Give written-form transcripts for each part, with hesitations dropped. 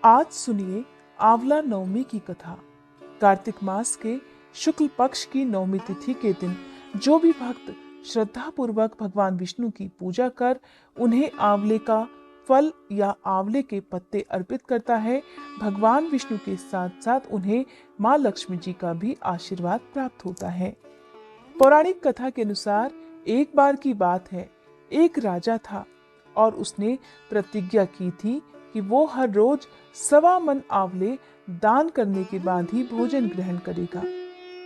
आज सुनिए आंवला नवमी की कथा। कार्तिक मास के शुक्ल पक्ष की नवमी तिथि के दिन जो भी भक्त श्रद्धा पूर्वक भगवान विष्णु की पूजा कर उन्हें आंवले का फल या आंवले के पत्ते अर्पित करता है, भगवान विष्णु के साथ साथ उन्हें माँ लक्ष्मी जी का भी आशीर्वाद प्राप्त होता है। पौराणिक कथा के अनुसार एक बार की बात है, एक राजा था और उसने प्रतिज्ञा की थी कि वो हर रोज 1.25 मन आंवले दान करने के बाद ही भोजन ग्रहण करेगा।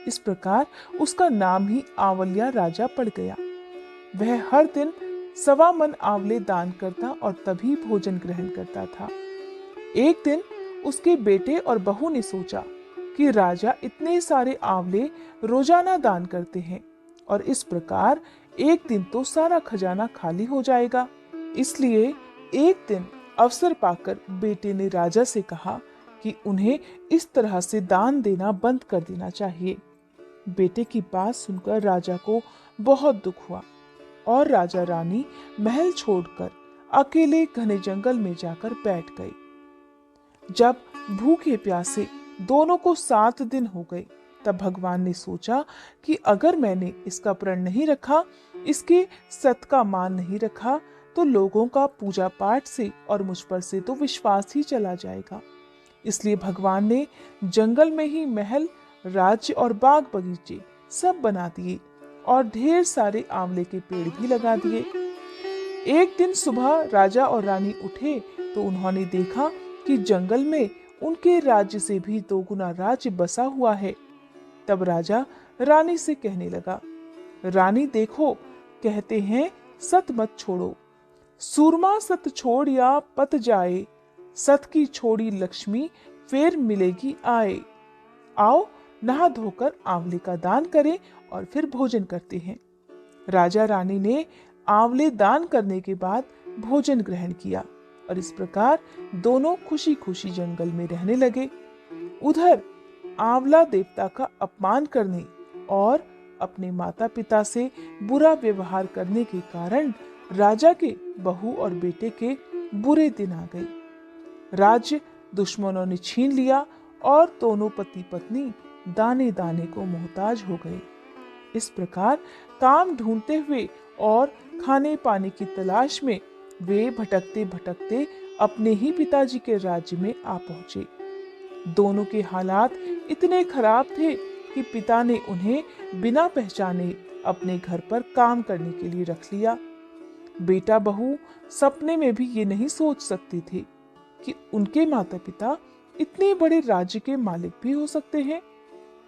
इस प्रकार उसका नाम ही आंवलिया राजा पड़ गया। वह हर दिन 1.25 मन आंवले दान करता और तभी भोजन ग्रहण करता था। एक दिन उसके बेटे और बहू ने सोचा कि राजा इतने सारे आंवले रोजाना दान करते हैं और इस प्रकार एक दिन तो सारा खजाना खाली हो जाएगा। इसलिए एक दिन अवसर पाकर बेटे ने राजा से कहा कि उन्हें इस तरह से दान देना बंद कर देना चाहिए। बेटे की बात सुनकर राजा को बहुत दुख हुआ और राजा रानी महल छोड़कर अकेले घने जंगल में जाकर बैठ गए। जब भूखे प्यासे दोनों को 7 दिन हो गए, तब भगवान ने सोचा कि अगर मैंने इसका प्रण नहीं रखा, इसके सत का मान नहीं रखा, तो लोगों का पूजा पाठ से और मुझ पर से तो विश्वास ही चला जाएगा। इसलिए भगवान ने जंगल में ही महल, राज्य और बाग बगीचे सब बना दिए और ढेर सारे आंवले के पेड़ भी लगा दिए। एक दिन सुबह राजा और रानी उठे तो उन्होंने देखा कि जंगल में उनके राज्य से भी 2 गुना राज्य बसा हुआ है। तब राजा रानी से कहने लगा, रानी देखो, कहते हैं सत मत छोड़ो, सूरमा सत छोड़ या पत जाए, सत की छोड़ी लक्ष्मी फिर मिलेगी आए। आओ नहा धोकर आंवले का दान करें और फिर भोजन करते हैं। राजा रानी ने आंवले दान करने के बाद भोजन ग्रहण किया और इस प्रकार दोनों खुशी खुशी जंगल में रहने लगे। उधर आंवला देवता का अपमान करने और अपने माता पिता से बुरा व्यवहार करने के कारण राजा के बहू और बेटे के बुरे दिन आ गए। राज्य दुश्मनों ने छीन लिया और दोनों पति पत्नी दाने दाने को मोहताज हो गए। इस प्रकार काम ढूंढते हुए और खाने पाने की तलाश में वे भटकते भटकते अपने ही पिताजी के राज्य में आ पहुंचे। दोनों के हालात इतने खराब थे कि पिता ने उन्हें बिना पहचाने अपने घर पर काम करने के लिए रख लिया। बेटा बहू सपने में भी ये नहीं सोच सकते थे कि उनके माता पिता इतने बड़े राज्य के मालिक भी हो सकते हैं।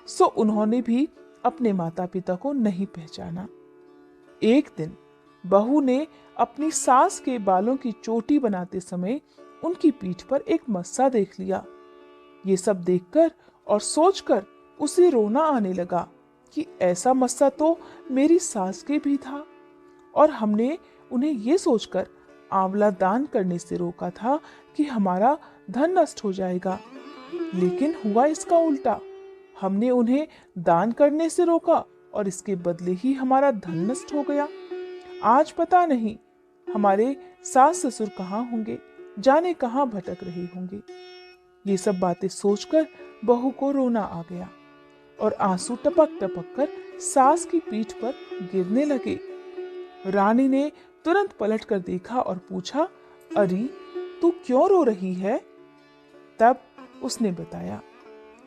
सो उन्होंने भी अपने माता पिता को नहीं पहचाना। एक दिन बहू ने अपनी सास के बालों की चोटी बनाते समय उनकी पीठ पर एक मस्सा देख लिया। ये सब देखकर और सोचकर उसे रोना आने लगा कि ऐसा मस्सा तो मेरी सास के भी था और हमने उन्हें ये सोचकर आंवला दान करने से रोका था कि हमारा धन नष्ट हो जाएगा, लेकिन हुआ इसका उल्टा। हमने उन्हें दान करने से रोका और इसके बदले ही हमारा धन नष्ट हो गया। आज पता नहीं हमारे सास ससुर कहाँ होंगे, जाने कहाँ भटक रहे होंगे। ये सब बातें सोचकर बहू को रोना आ गया और आंसू टपक टपक कर सास की पीठ पर गिरने लगे। रानी ने तुरंत पलट कर देखा और पूछा, अरे तू क्यों रो रही है? तब उसने बताया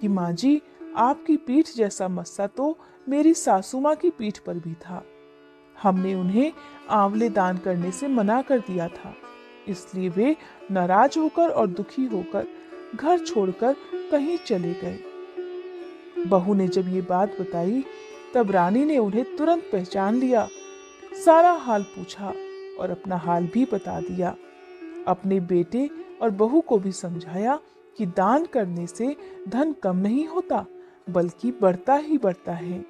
कि माँ जी, आपकी पीठ जैसा मस्सा तो मेरी सासू माँ की पीठ पर भी था। हमने उन्हें आंवले दान करने से मना कर दिया था, इसलिए वे नाराज होकर और दुखी होकर घर छोड़कर कहीं चले गए। बहू ने जब ये बात बताई तब रानी ने उन्हें तुरंत पहचान लिया, सारा हाल पूछा और अपना हाल भी बता दिया। अपने बेटे और बहू को भी समझाया कि दान करने से धन कम नहीं होता बल्कि बढ़ता ही बढ़ता है।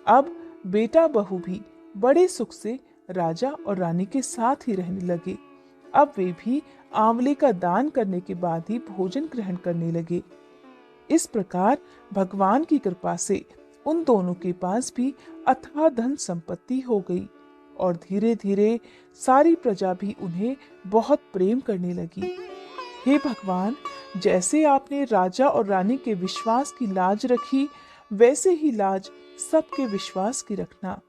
अब बेटा बहू भी बड़े सुख से राजा और रानी के साथ ही रहने लगे। अब वे भी आंवले का दान करने के बाद ही भोजन ग्रहण करने लगे। इस प्रकार भगवान की कृपा से उन दोनों के पास भी अथाह धन संपत्ति हो गई और धीरे धीरे सारी प्रजा भी उन्हें बहुत प्रेम करने लगी। हे भगवान, जैसे आपने राजा और रानी के विश्वास की लाज रखी, वैसे ही लाज सबके विश्वास की रखना।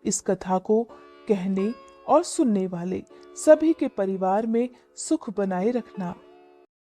इस कथा को कहने और सुनने वाले सभी के परिवार में सुख बनाए रखना।